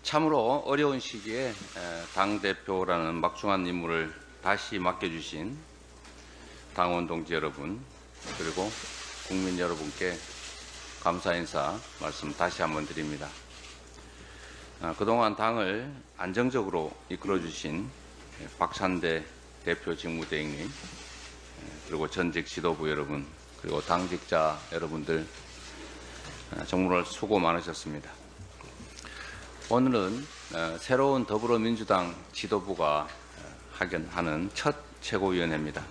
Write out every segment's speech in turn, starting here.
참으로 어려운 시기에 당대표라는 막중한 임무를 다시 맡겨주신 당원 동지 여러분, 그리고 국민 여러분께 감사 인사 말씀 다시 한번 드립니다. 그동안 당을 안정적으로 이끌어주신 박찬대 대표 직무대행님, 그리고 전직 지도부 여러분, 그리고 당직자 여러분들 정말 수고 많으셨습니다. 오늘은 새로운 더불어민주당 지도부가 하는 첫 최고위원회입니다.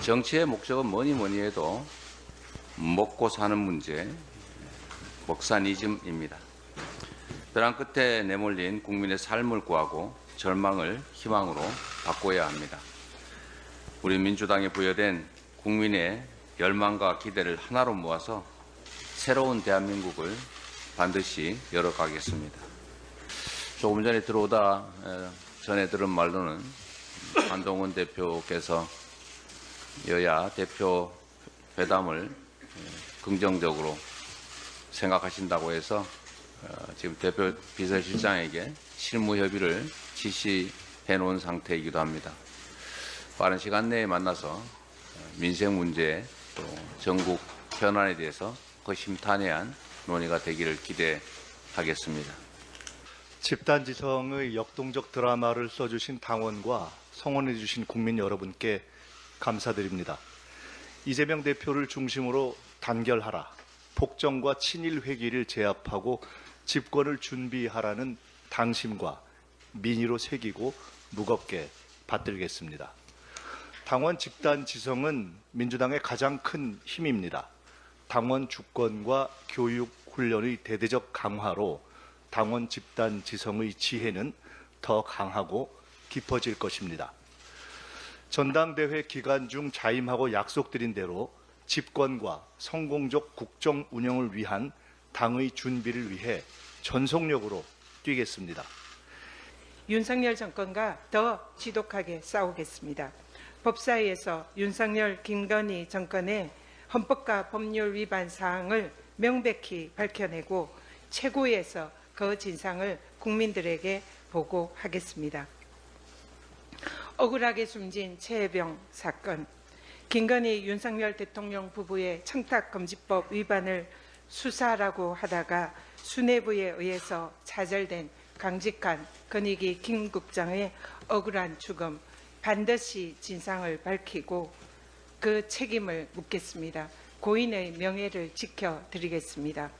정치의 목적은 뭐니 해도 먹고 사는 문제, 먹사니즘입니다. 벼랑 끝에 내몰린 국민의 삶을 구하고 절망을 희망으로 바꿔야 합니다. 우리 민주당에 부여된 국민의 열망과 기대를 하나로 모아서 새로운 대한민국을 반드시 열어가겠습니다. 조금 전에 들어오다 전에 들은 말로는 한동훈 대표께서 여야 대표 회담을 긍정적으로 생각하신다고 해서 지금 대표 비서실장에게 실무 협의를 지시해 놓은 상태이기도 합니다. 빠른 시간 내에 만나서 민생 문제 또 전국 현안에 대해서 허심탄회한 논의가 되기를 기대하겠습니다. 집단지성의 역동적 드라마를 써주신 당원과 성원해주신 국민 여러분께 감사드립니다. 이재명 대표를 중심으로 단결하라, 폭정과 친일 회기를 제압하고 집권을 준비하라는 당심과 민의로 새기고 무겁게 받들겠습니다. 당원 집단지성은 민주당의 가장 큰 힘입니다. 당원 주권과 교육 훈련의 대대적 강화로 당원 집단 지성의 지혜는 더 강하고 깊어질 것입니다. 전당대회 기간 중 자임하고 약속드린 대로 집권과 성공적 국정 운영을 위한 당의 준비를 위해 전속력으로 뛰겠습니다. 윤석열 정권과 더 지독하게 싸우겠습니다. 법사위에서 윤석열, 김건희 정권의 헌법과 법률 위반 사항을 명백히 밝혀내고 최고위에서 그 진상을 국민들에게 보고하겠습니다. 억울하게 숨진 최혜병 사건, 김건희, 윤석열 대통령 부부의 청탁금지법 위반을 수사라고 하다가 수뇌부에 의해서 차절된 강직한 권익위 김 국장의 억울한 죽음, 반드시 진상을 밝히고 그 책임을 묻겠습니다. 고인의 명예를 지켜드리겠습니다.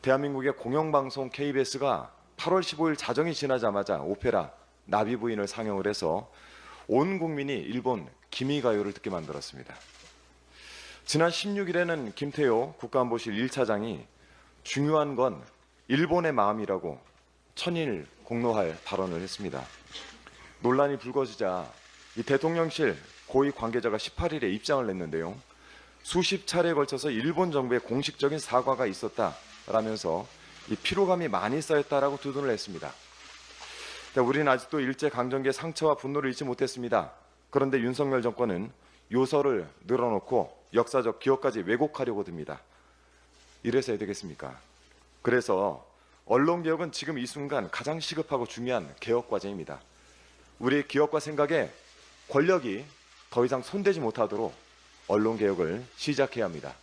대한민국의 공영방송 KBS가 8월 15일 자정이 지나자마자 오페라 나비 부인을 상영을 해서 온 국민이 일본 기미가요를 듣게 만들었습니다. 지난 16일에는 김태효 국가안보실 1차장이 중요한 건 일본의 마음이라고 천일 공로할 발언을 했습니다. 논란이 불거지자 이 대통령실 고위 관계자가 18일에 입장을 냈는데요. 수십 차례에 걸쳐서 일본 정부의 공식적인 사과가 있었다라면서 이 피로감이 많이 쌓였다라고 두둔을 했습니다. 우리는 아직도 일제강점기의 상처와 분노를 잊지 못했습니다. 그런데 윤석열 정권은 요설을 늘어놓고 역사적 기억까지 왜곡하려고 듭니다. 이래서 해야 되겠습니까? 그래서 언론개혁은 지금 이 순간 가장 시급하고 중요한 개혁 과제입니다. 우리의 기억과 생각에 권력이 더 이상 손대지 못하도록 언론개혁을 시작해야 합니다.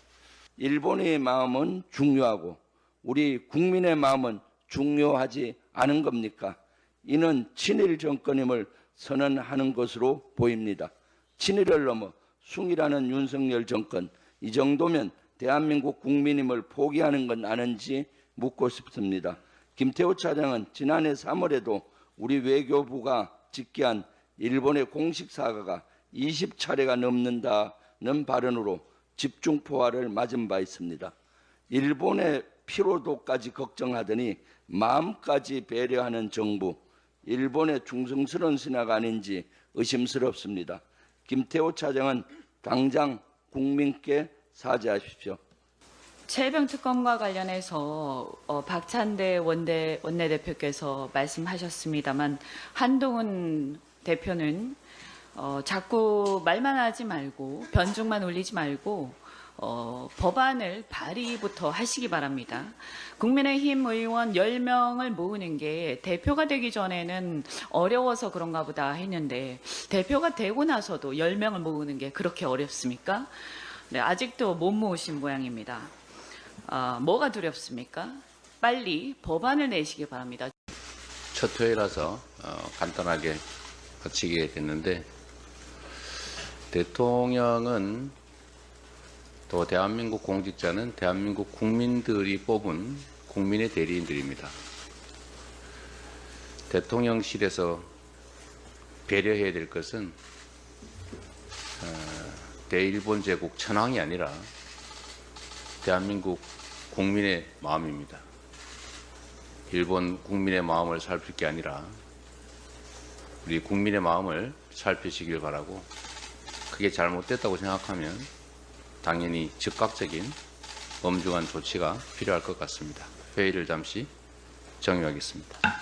일본의 마음은 중요하고 우리 국민의 마음은 중요하지 않은 겁니까? 이는 친일 정권임을 선언하는 것으로 보입니다. 친일을 넘어 숭이라는 윤석열 정권, 이 정도면 대한민국 국민임을 포기하는 건 아는지 묻고 싶습니다. 김태호 차장은 지난해 3월에도 우리 외교부가 직기한 일본의 공식 사과가 20차례가 넘는다는 발언으로 집중 포화를 맞은 바 있습니다. 일본의 피로도까지 걱정하더니 마음까지 배려하는 정부, 일본의 충성스러운 신하가 아닌지 의심스럽습니다. 김태호 차장은 당장 국민께 사죄하십시오. 최혜병 특검과 관련해서 박찬대 원내대표께서 말씀하셨습니다만 한동훈 대표는 자꾸 말만 하지 말고 변죽만 올리지 말고 법안을 발의부터 하시기 바랍니다. 국민의힘 의원 10명을 모으는 게 대표가 되기 전에는 어려워서 그런가 보다 했는데 대표가 되고 나서도 10명을 모으는 게 그렇게 어렵습니까? 네, 아직도 못 모으신 모양입니다. 뭐가 두렵습니까? 빨리 법안을 내시기 바랍니다. 첫 회의라서 간단하게 거치게 됐는데 대통령은 또 대한민국 공직자는 대한민국 국민들이 뽑은 국민의 대리인들입니다. 대통령실에서 배려해야 될 것은 대일본 제국 천황이 아니라 대한민국 국민의 마음입니다. 일본 국민의 마음을 살필 게 아니라 우리 국민의 마음을 살피시길 바라고, 그게 잘못됐다고 생각하면 당연히 즉각적인 엄중한 조치가 필요할 것 같습니다. 회의를 잠시 정의하겠습니다.